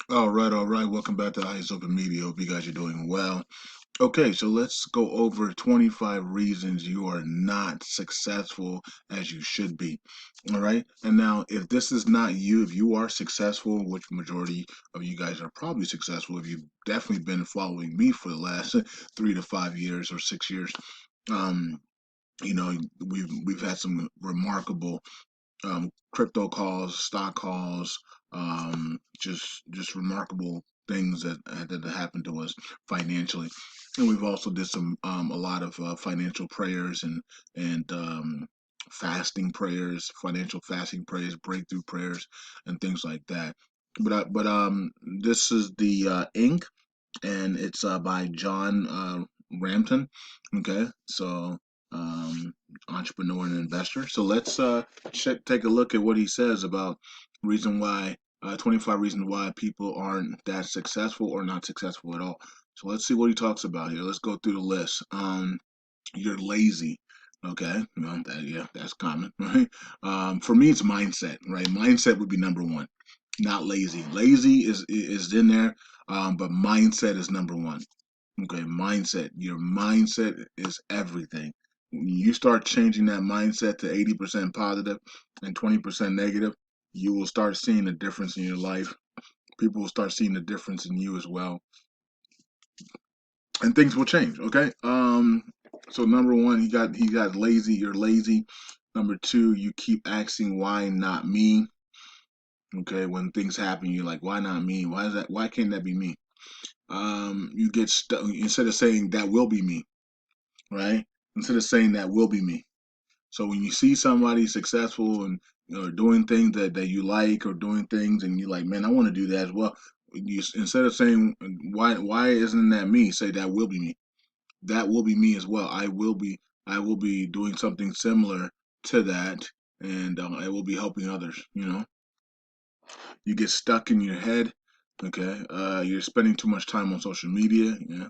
All right, all right. Welcome back to Eyes Open Media. Hope you guys are doing well. Okay, so let's go over 25 reasons you are not successful as you should be. All right. And now, if this is not you, if you are successful, which majority of you guys are probably successful, if you've definitely been following me for the last 3 to 5 years or 6 years, um, we've had some remarkable crypto calls, stock calls, just remarkable things that happened to us financially. And we've also did some a lot of financial prayers and fasting prayers, financial fasting prayers, breakthrough prayers, and things like that. But this is the ink, and it's by John Rampton. Okay, so um, entrepreneur and investor. So let's take a look at what he says about reason why 25 reasons why people aren't that successful or not successful at all. So let's see what he talks about here. Let's go through the list. You're lazy. Okay, well, yeah, that's common, right? For me, it's mindset, right? Mindset would be number one, not lazy. Lazy is in there, but mindset is number one. Okay, mindset. Your mindset is everything. When you start changing that mindset to 80% positive and 20% negative, you will start seeing a difference in your life. People will start seeing the difference in you as well, and things will change. Okay. So number one, he got lazy. You're lazy. Number two, you keep asking why not me. Okay, when things happen, you're like, why not me? Why is that? Why can't that be me? You get stuck instead of saying that will be me, right? Instead of saying that will be me. So when you see somebody successful and doing things that you like or doing things and you're like, man, I want to do that as well. Instead of saying why isn't that me, say that will be me. That will be me as well. I will be doing something similar to that, and I will be helping others. You get stuck in your head. Okay, you're spending too much time on social media. Yeah.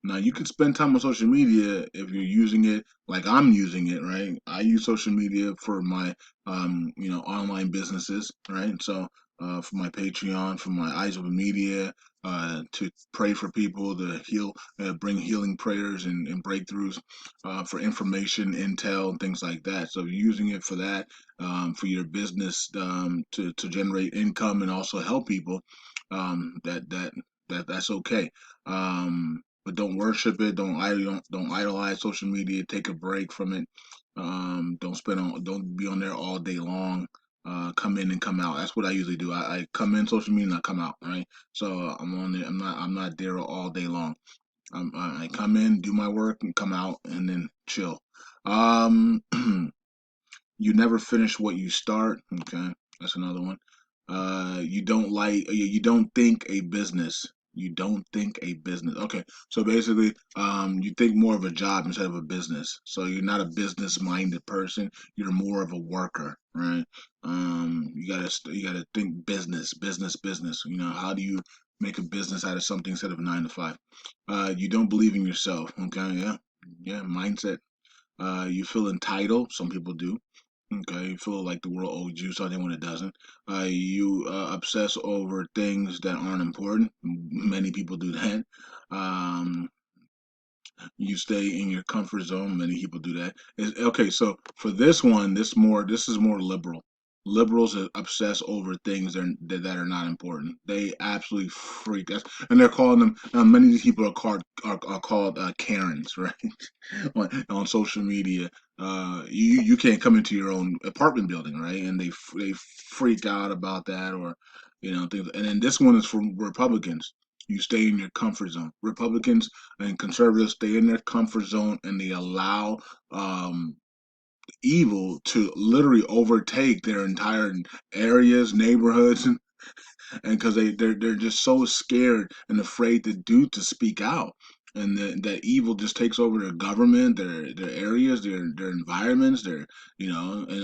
Now you can spend time on social media if you're using it like I'm using it, right? I use social media for my online businesses, right? So for my Patreon, for my Eyes Open Media, to pray for people, to heal, bring healing prayers and breakthroughs, for information, intel, and things like that. So if you're using it for that, for your business, to generate income and also help people, that's okay. But don't worship it. Don't idolize social media. Take a break from it. Don't be on there all day long. Come in and come out. That's what I usually do. I come in social media and I come out. Right. So I'm on there. I'm not there all day long. I come in, do my work, and come out, and then chill. Um, you never finish what you start. Okay, that's another one. You don't think a business. You don't think a business. Okay, so basically, you think more of a job instead of a business. So you're not a business-minded person. You're more of a worker, right? You gotta think business, business, business. How do you make a business out of something instead of a 9 to 5? You don't believe in yourself. Okay, yeah, yeah, mindset. You feel entitled. Some people do. Okay, you feel like the world owes you something when it doesn't. You obsess over things that aren't important. Many people do that. Um, you stay in your comfort zone. Many people do that. Okay, so for this one, this is more liberal. Liberals obsess over things that are not important. They absolutely freak us, and they're calling them. Many of these people are called Karens, right? on social media. You can't come into your own apartment building, right? And they freak out about that, or things. And then this one is from Republicans. You stay in your comfort zone. Republicans and conservatives stay in their comfort zone, and they allow um, evil to literally overtake their entire areas, neighborhoods, and because they're just so scared and afraid to speak out, and that evil just takes over their government, their areas, their environments, and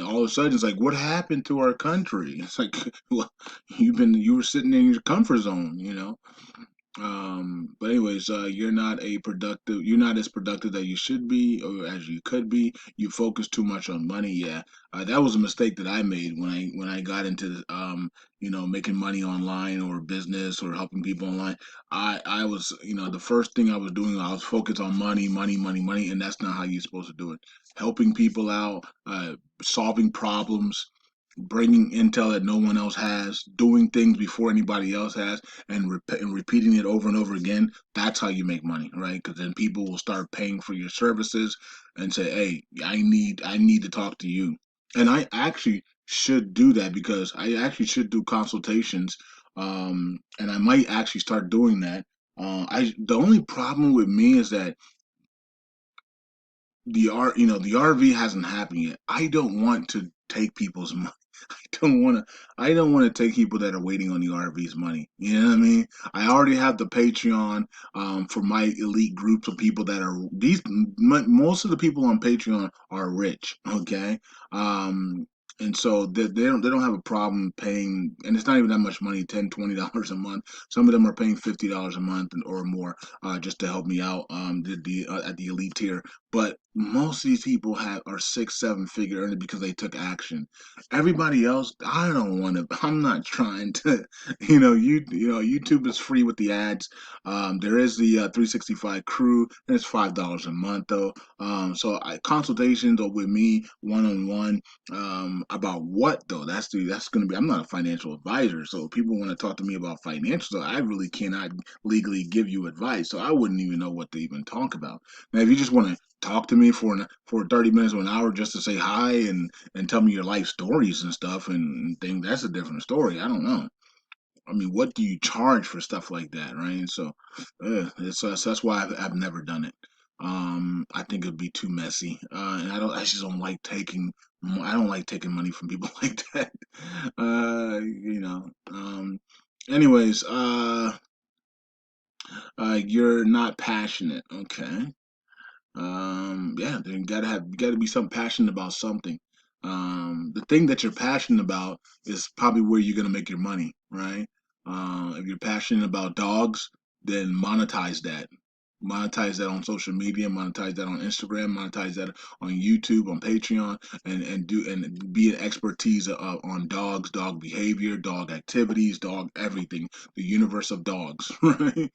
all of a sudden it's like, what happened to our country? It's like, well, you were sitting in your comfort zone. But anyways, you're not as productive that you should be or as you could be. You focus too much on money. Yeah. That was a mistake that I made when I got into making money online or business or helping people online. I was, the first thing I was doing, I was focused on money, money, money, money, and that's not how you're supposed to do it. Helping people out, solving problems, bringing intel that no one else has, doing things before anybody else has, and, and repeating it over and over again. That's how you make money, right? Because then people will start paying for your services and say, "Hey, I need to talk to you." And I actually should do that because I actually should do consultations, and I might actually start doing that. The only problem with me is that the RV hasn't happened yet. I don't want to take people's money. don't want to I don't want to take people that are waiting on the RV's money. You know what I mean? I already have the Patreon for my elite groups of people that are most of the people on Patreon are rich, okay? And so they don't have a problem paying, and it's not even that much money, $10, $20 a month. Some of them are paying $50 a month or more, just to help me out, at the elite tier. But most of these people are 6 7 figure earners because they took action. Everybody else, I don't want to. I'm not trying to. YouTube is free with the ads. There is the 365 crew, and it's $5 a month though. Consultations with me one on one. About what though? That's gonna be. I'm not a financial advisor, so people want to talk to me about financials. So I really cannot legally give you advice. So I wouldn't even know what to even talk about. Now, if you just want to talk to me for 30 minutes or an hour just to say hi and tell me your life stories and stuff and things, that's a different story. I don't know. I mean, what do you charge for stuff like that, right? So, that's why I've never done it. I think it'd be too messy, and I just don't like taking. I don't like taking money from people like that. Uh, you know. Anyways, you're not passionate. Okay. Yeah, then you gotta be some passionate about something. The thing that you're passionate about is probably where you're gonna make your money, right? If you're passionate about dogs, then monetize that on social media, monetize that on Instagram, monetize that on YouTube, on Patreon, and be an expertise on dogs, dog behavior, dog activities, dog everything, the universe of dogs, right?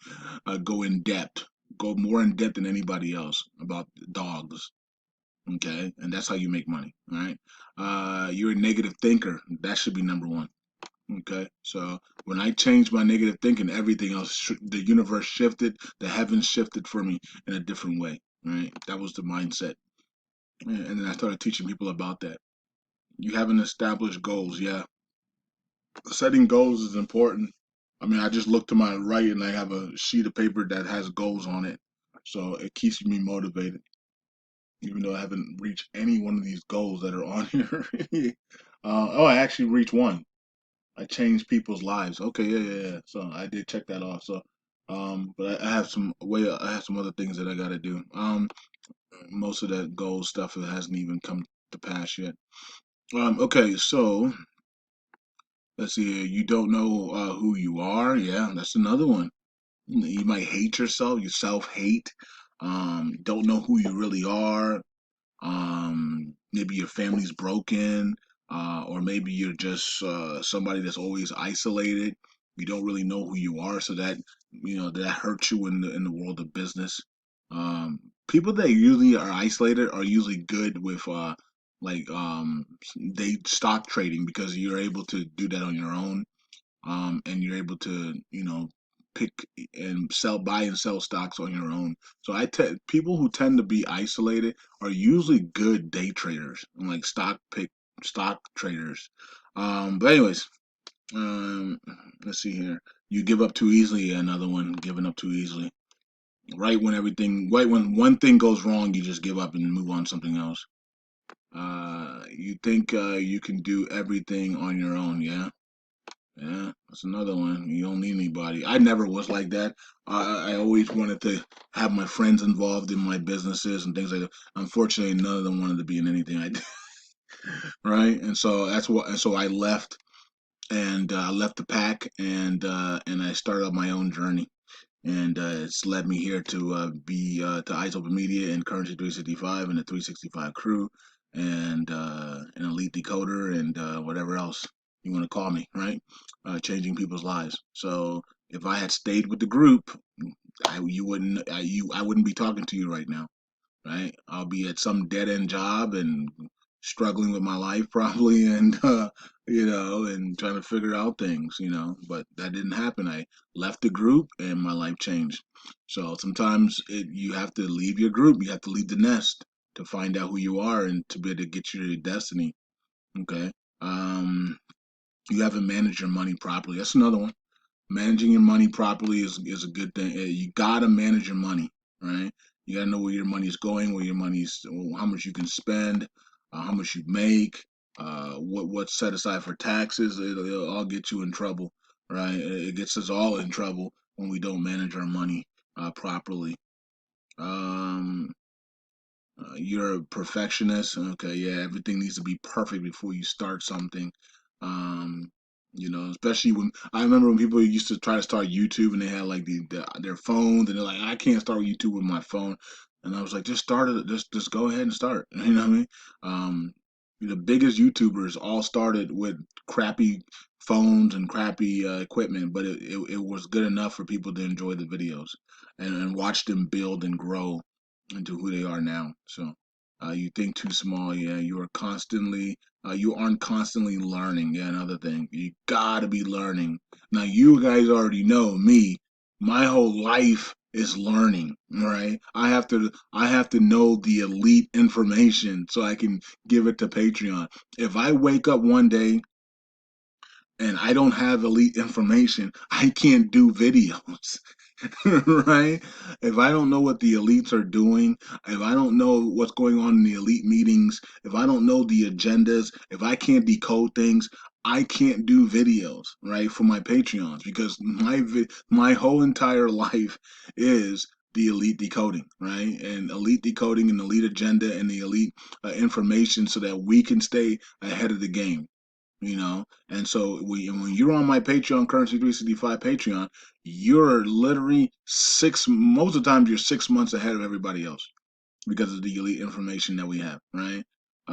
Go in depth, go more in depth than anybody else about dogs. Okay, and that's how you make money, right? You're a negative thinker. That should be number one. Okay, so when I changed my negative thinking, everything else, the universe shifted, the heavens shifted for me in a different way. Right, that was the mindset, and then I started teaching people about that. You haven't established goals, yeah. Setting goals is important. I mean, I just look to my right and I have a sheet of paper that has goals on it, so it keeps me motivated, even though I haven't reached any one of these goals that are on here. I actually reached one. I changed people's lives. Okay, yeah, yeah, yeah. So I did check that off. So, but I have I have some other things that I got to do. Most of that goal stuff it hasn't even come to pass yet. Okay, so let's see here. You don't know who you are. Yeah, that's another one. You might hate yourself. You self hate. Don't know who you really are. Maybe your family's broken, or maybe you're just somebody that's always isolated. You don't really know who you are, so that that hurts you in the world of business. People that usually are isolated are usually good with like they stock trading because you're able to do that on your own, and you're able to pick and buy and sell stocks on your own. So people who tend to be isolated are usually good day traders and like stock traders. But anyways, um, let's see here. You give up too easily. Another one, giving up too easily. Right when one thing goes wrong, you just give up and move on to something else. You think you can do everything on your own, yeah? Yeah, that's another one. You don't need anybody. I never was like that. I always wanted to have my friends involved in my businesses and things like that. Unfortunately, none of them wanted to be in anything I did, right? And so that's what. And so I left, and I left the pack, and I started on my own journey. and it's led me here to be to Eyes Open Media and Currency 365 and the 365 crew, and an elite decoder, and whatever else you want to call me, right? Changing people's lives. So if I had stayed with the group, I wouldn't be talking to you right now, right? I'll be at some dead end job and struggling with my life probably, and and trying to figure out things, But that didn't happen. I left the group and my life changed. So sometimes you have to leave your group, you have to leave the nest to find out who you are and to be able to get your destiny. Okay. Um, you haven't managed your money properly. That's another one. Managing your money properly is a good thing. You gotta manage your money, right? You gotta know where your money's going, where your money's, how much you can spend, how much you make, what's set aside for taxes. It'll all get you in trouble, right? It gets us all in trouble when we don't manage our money properly. Um, you're a perfectionist. Okay, yeah, everything needs to be perfect before you start something. Um, especially when I remember when people used to try to start YouTube and they had like their phones and they're like, I can't start YouTube with my phone. And I was like, just start it, just go ahead and start. You know what I mean? Um, the biggest YouTubers all started with crappy phones and crappy equipment, but it was good enough for people to enjoy the videos and watch them build and grow into who they are now. So you think too small. Yeah, you aren't constantly learning. Yeah, another thing, you gotta be learning. Now you guys already know me. My whole life is learning. Right? I have to know the elite information so I can give it to Patreon. If I wake up one day and I don't have elite information, I can't do videos. Right? If I don't know what the elites are doing, if I don't know what's going on in the elite meetings, if I don't know the agendas, if I can't decode things, I can't do videos, right, for my Patreons because my whole entire life is the elite decoding, right? And elite decoding and elite agenda and the elite information so that we can stay ahead of the game. And so when you're on my Patreon, Currency 365 Patreon, you're literally most of the time you're 6 months ahead of everybody else because of the elite information that we have, right?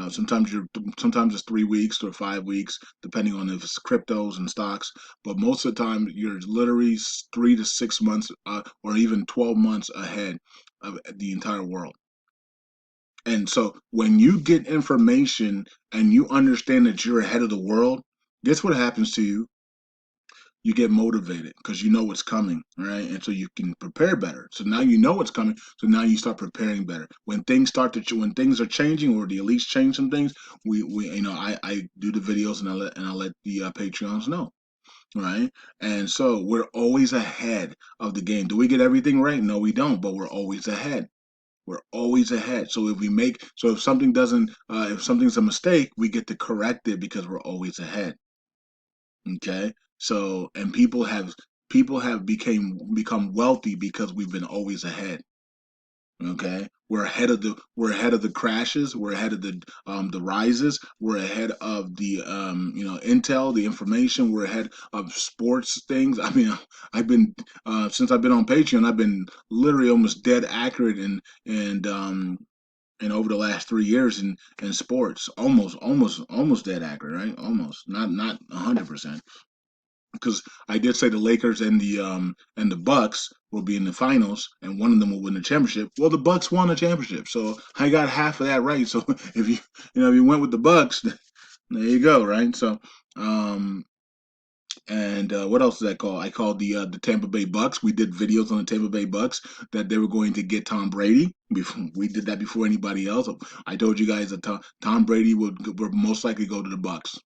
Sometimes it's 3 weeks or 5 weeks, depending on if it's cryptos and stocks. But most of the time, you're literally 3 to 6 months, or even 12 months ahead of the entire world. And so when you get information and you understand that you're ahead of the world, guess what happens to you? You get motivated because you know what's coming, right? And so you can prepare better. So now you know what's coming. So now you start preparing better. When things are changing or the elites change some things, I do the videos and I let the Patreons know, right? And so we're always ahead of the game. Do we get everything right? No, we don't, but we're always ahead. We're always ahead. If something's a mistake, we get to correct it because we're always ahead. Okay. So, and people have become wealthy because we've been always ahead. Okay. We're ahead of the crashes. We're ahead of the rises. We're ahead of the intel, the information. We're ahead of sports things. I mean, I've been since I've been on Patreon, I've been literally almost dead accurate and over the last 3 years in sports, almost dead accurate, right? Almost, not 100%, because I did say the Lakers and the Bucks will be in the finals, and one of them will win the championship. Well, the Bucks won the championship, so I got half of that right. So if you went with the Bucks, there you go, right? So, and what else did I call? I called the Tampa Bay Bucks. We did videos on the Tampa Bay Bucks that they were going to get Tom Brady. We did that before anybody else. I told you guys that Tom Brady would most likely go to the Bucks,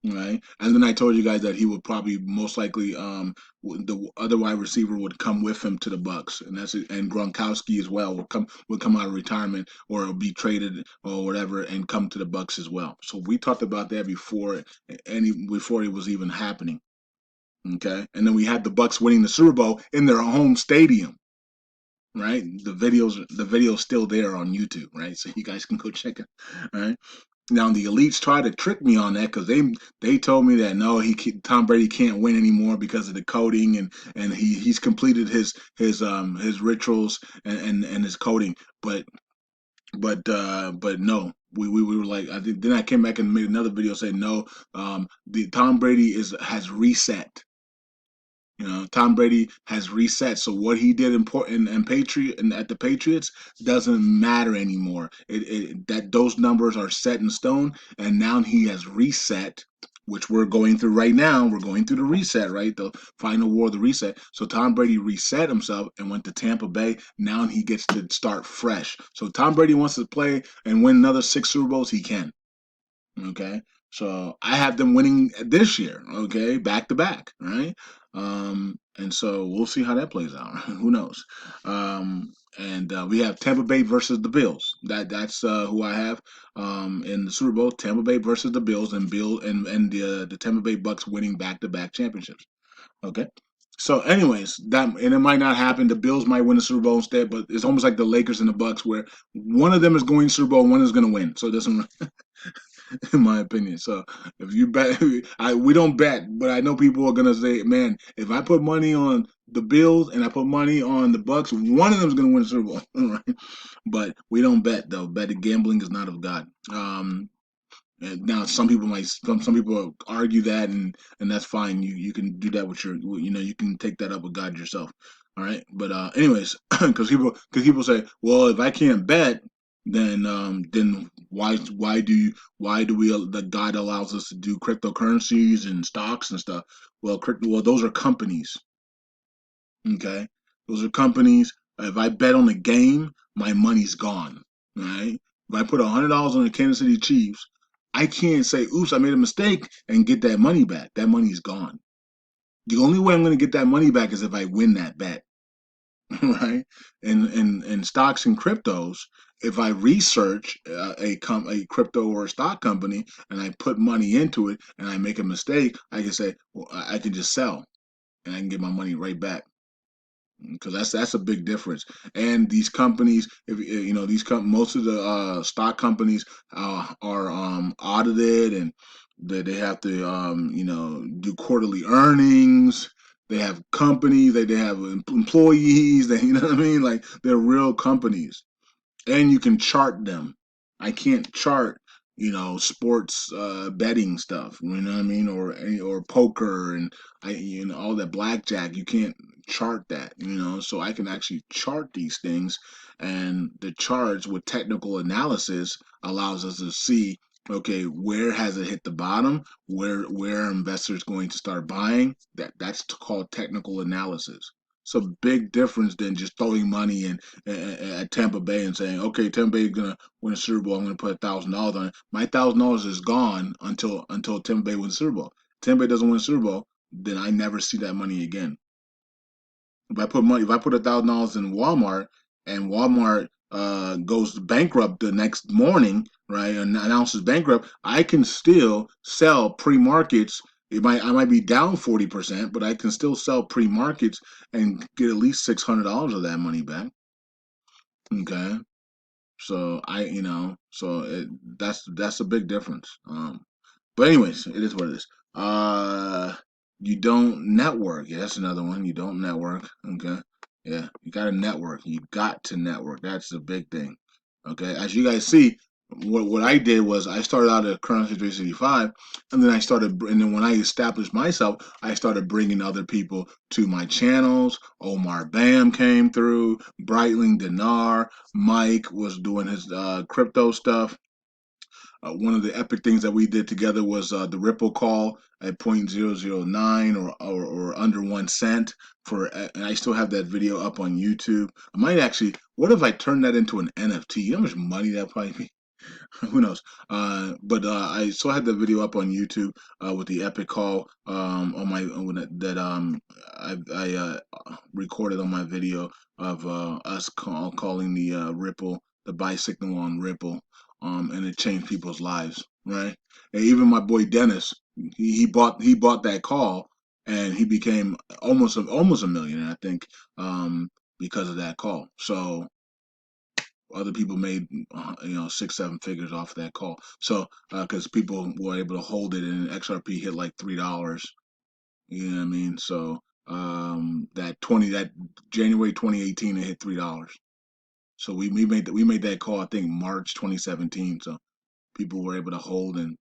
right? And then I told you guys that he would probably most likely the other wide receiver would come with him to the Bucks, and that's it. And Gronkowski as well would come out of retirement or be traded or whatever and come to the Bucks as well. So we talked about that before it was even happening. Okay, and then we had the Bucks winning the Super Bowl in their home stadium. Right, the video's still there on YouTube, right? So you guys can go check it, right? Now the elites tried to trick me on that because they told me that no, Tom Brady can't win anymore because of the coding, and he's completed his rituals and his coding, but but no. We were like, I think then I came back and made another video saying no, the Tom Brady has reset. Tom Brady has reset. So what he did in Patriot and at the Patriots doesn't matter anymore. That those numbers are set in stone, and now he has reset, which we're going through right now. We're going through the reset, right? The final war, the reset. So Tom Brady reset himself and went to Tampa Bay. Now he gets to start fresh. So Tom Brady wants to play and win another 6 Super Bowls. He can. Okay. So I have them winning this year, okay, back to back, right? And so we'll see how that plays out. Who knows? And we have Tampa Bay versus the Bills. That's who I have in the Super Bowl. Tampa Bay versus the Bills, and the Tampa Bay Bucks winning back to back championships. Okay. So, anyways, that and it might not happen. The Bills might win the Super Bowl instead, but it's almost like the Lakers and the Bucks, where one of them is going to Super Bowl, one is going to win. So it doesn't in my opinion. So if you bet, we don't bet, but I know people are gonna say, "Man, if I put money on the Bills and I put money on the Bucks, one of them is gonna win the Super Bowl." Right? But we don't bet though. Betting gambling is not of God. And now some people argue that, and that's fine. You can do that with you can take that up with God yourself. All right, but anyways, because people say, well, if I can't bet, then why do we that God allows us to do cryptocurrencies and stocks and stuff? Well, those are companies. Okay, those are companies. If I bet on the game, my money's gone. Right? If I put $100 on the Kansas City Chiefs, I can't say, "Oops, I made a mistake," and get that money back. That money's gone. The only way I'm going to get that money back is if I win that bet, right? And stocks and cryptos, if I research a crypto or a stock company and I put money into it and I make a mistake, I can say, well, I can just sell and I can get my money right back, because that's a big difference. And these companies, if most of the stock companies are audited, and they have to do quarterly earnings. They have companies, they have employees. They you know what I mean, like they're real companies, and you can chart them. I can't chart, sports betting stuff. You know what I mean, or poker, and all that blackjack. You can't chart that. So I can actually chart these things, and the charts with technical analysis allows us to see. Okay, where has it hit the bottom? Where are investors going to start buying? That's called technical analysis. It's a big difference than just throwing money in at Tampa Bay and saying, "Okay, Tampa Bay is gonna win a Super Bowl. I'm gonna put $1,000 on it." My $1,000 is gone until Tampa Bay wins the Super Bowl. Tampa Bay doesn't win the Super Bowl, then I never see that money again. If I put $1,000 in Walmart, and Walmart goes bankrupt the next morning, right, and announces bankrupt, I can still sell pre-markets. I might be down 40%, but I can still sell pre-markets and get at least $600 of that money back. Okay, so that's a big difference. But anyways, it is what it is. Uh, you don't network. Yeah, that's another one. You don't network. Okay. Yeah, you got to network. You got to network. That's the big thing. Okay. As you guys see, what I did was I started out at Currency 365, and then when I established myself, I started bringing other people to my channels. Omar Bam came through. Brightling Dinar. Mike was doing his crypto stuff. One of the epic things that we did together was the Ripple call at 0.009, or under 1 cent and I still have that video up on YouTube. I might actually, what if I turn that into an NFT? You know how much money that probably be? Who knows? But I still had the video up on YouTube with the epic call on my that I recorded on my video of us calling the Ripple, the buy signal on Ripple, and it changed people's lives, right? And even my boy Dennis, he bought that call, and he became almost a millionaire, I think, because of that call. So other people made 6-7 figures off that call. So because people were able to hold it, and XRP hit like $3. You know what I mean? So that January 2018 it hit $3. So we made that call, I think, March 2017. So people were able to hold, and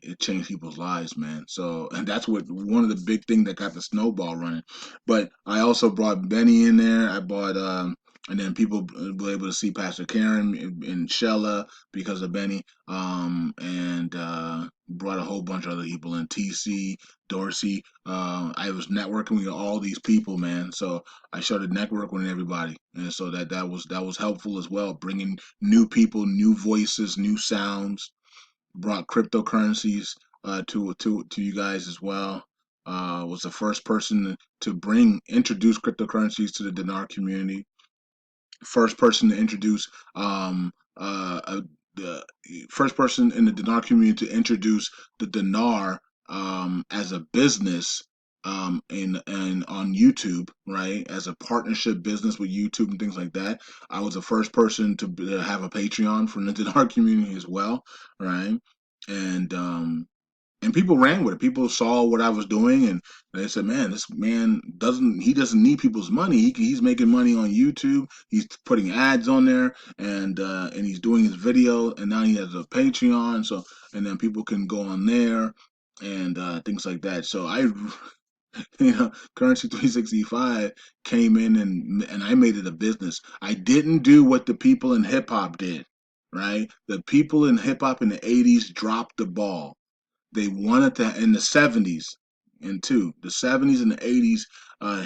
it changed people's lives, man. So, and that's what one of the big things that got the snowball running. But I also brought Benny in there. I brought and then people were able to see Pastor Karen and Shella because of Benny. And brought a whole bunch of other people in, TC, Dorsey. I was networking with all these people, man. So I started networking with everybody, and so that was helpful as well, bringing new people, new voices, new sounds. Brought cryptocurrencies to you guys as well. Was the first person to bring introduce cryptocurrencies to the dinar community. First person to introduce the first person in the dinar community to introduce the dinar as a business and on YouTube, right? As a partnership business with YouTube and things like that. I was the first person to have a Patreon from the dinar community as well, right? And and people ran with it. People saw what I was doing, and they said, "Man, this man doesn't need people's money. He's making money on YouTube. He's putting ads on there, and he's doing his video, and now he has a Patreon. So, and then people can go on there and things like that. So Currency 365 came in, and I made it a business. I didn't do what the people in hip hop did, right? The people in hip hop in the '80s dropped the ball. They wanted to in the '70s and two, the '70s and the '80s.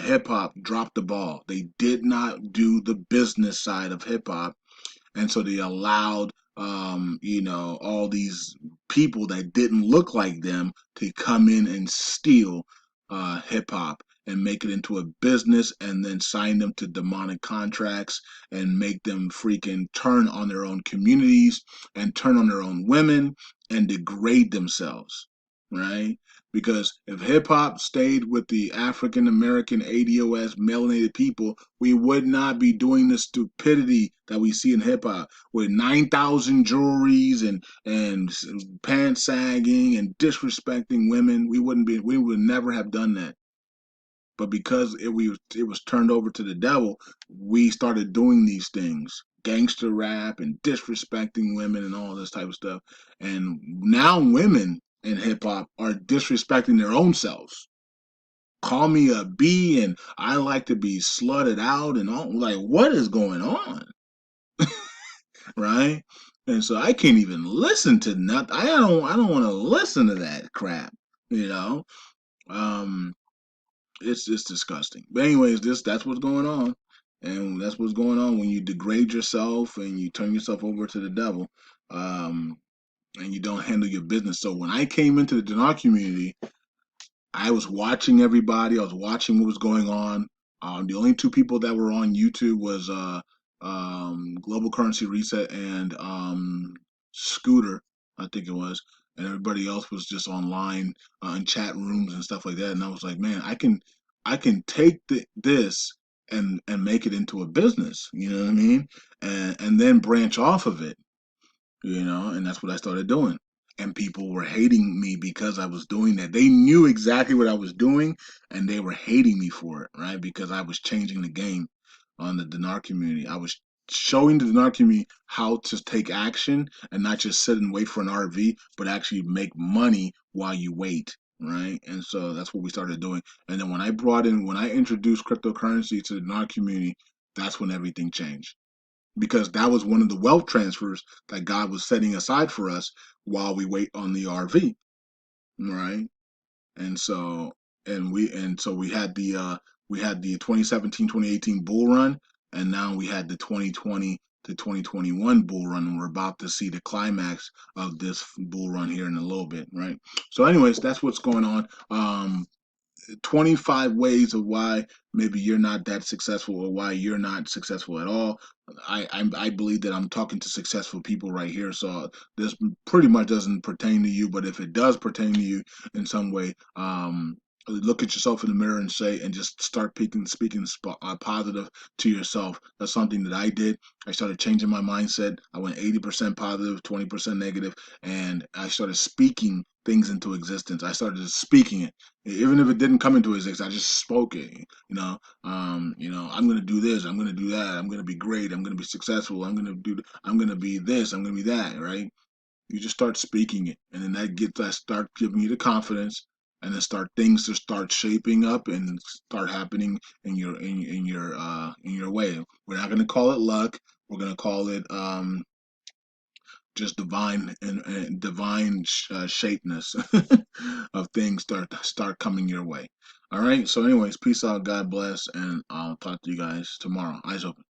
Hip hop dropped the ball. They did not do the business side of hip hop, and so they allowed all these people that didn't look like them to come in and steal hip hop and make it into a business, and then sign them to demonic contracts and make them freaking turn on their own communities and turn on their own women and degrade themselves, right? Because if hip hop stayed with the African American ADOS melanated people, we would not be doing the stupidity that we see in hip hop with 9,000 jewelries and pants sagging and disrespecting women. We would never have done that. But because it was turned over to the devil, we started doing these things, gangster rap and disrespecting women and all this type of stuff. And now women in hip hop are disrespecting their own selves. Call me a B, and I like to be slutted out, and all. Like, what is going on, right? And so I can't even listen to nothing. I don't want to listen to that crap, you know. Um, it's disgusting. But anyways, that's what's going on, and that's what's going on when you degrade yourself and you turn yourself over to the devil, um, and you don't handle your business. So when I came into the dinar community, I was watching everybody. I was watching what was going on. The only two people that were on YouTube was Global Currency Reset and Scooter, I think it was, and everybody else was just online in chat rooms and stuff like that. And I was like, man, I can take this and make it into a business. You know what I mean? And then branch off of it, and that's what I started doing. And people were hating me because I was doing that. They knew exactly what I was doing, and they were hating me for it, right? Because I was changing the game on the dinar community. I was showing the dinar community how to take action and not just sit and wait for an RV, but actually make money while you wait, right? And so that's what we started doing. And then when I introduced cryptocurrency to the dinar community, that's when everything changed, because that was one of the wealth transfers that God was setting aside for us while we wait on the RV, right? And so we had the 2017-2018 bull run, and now we had the 2020 to 2021 bull run, and we're about to see the climax of this bull run here in a little bit, right? So anyways, that's what's going on. 25 ways of why maybe you're not that successful, or why you're not successful at all. I believe that I'm talking to successful people right here, so this pretty much doesn't pertain to you. But if it does pertain to you in some way, Look at yourself in the mirror and say, and just start speaking positive to yourself. That's something that I did. I started changing my mindset. I went 80% positive, 20% negative, and I started speaking things into existence. I started just speaking it, even if it didn't come into existence. I just spoke it. I'm gonna do this. I'm gonna do that. I'm gonna be great. I'm gonna be successful. I'm gonna be this. I'm gonna be that. Right? You just start speaking it, and then that start giving you the confidence, and then start things to start shaping up and start happening in your way. We're not going to call it luck. We're going to call it just divine and divine shapeness of things start coming your way. All right. So, anyways, peace out. God bless, and I'll talk to you guys tomorrow. Eyes open.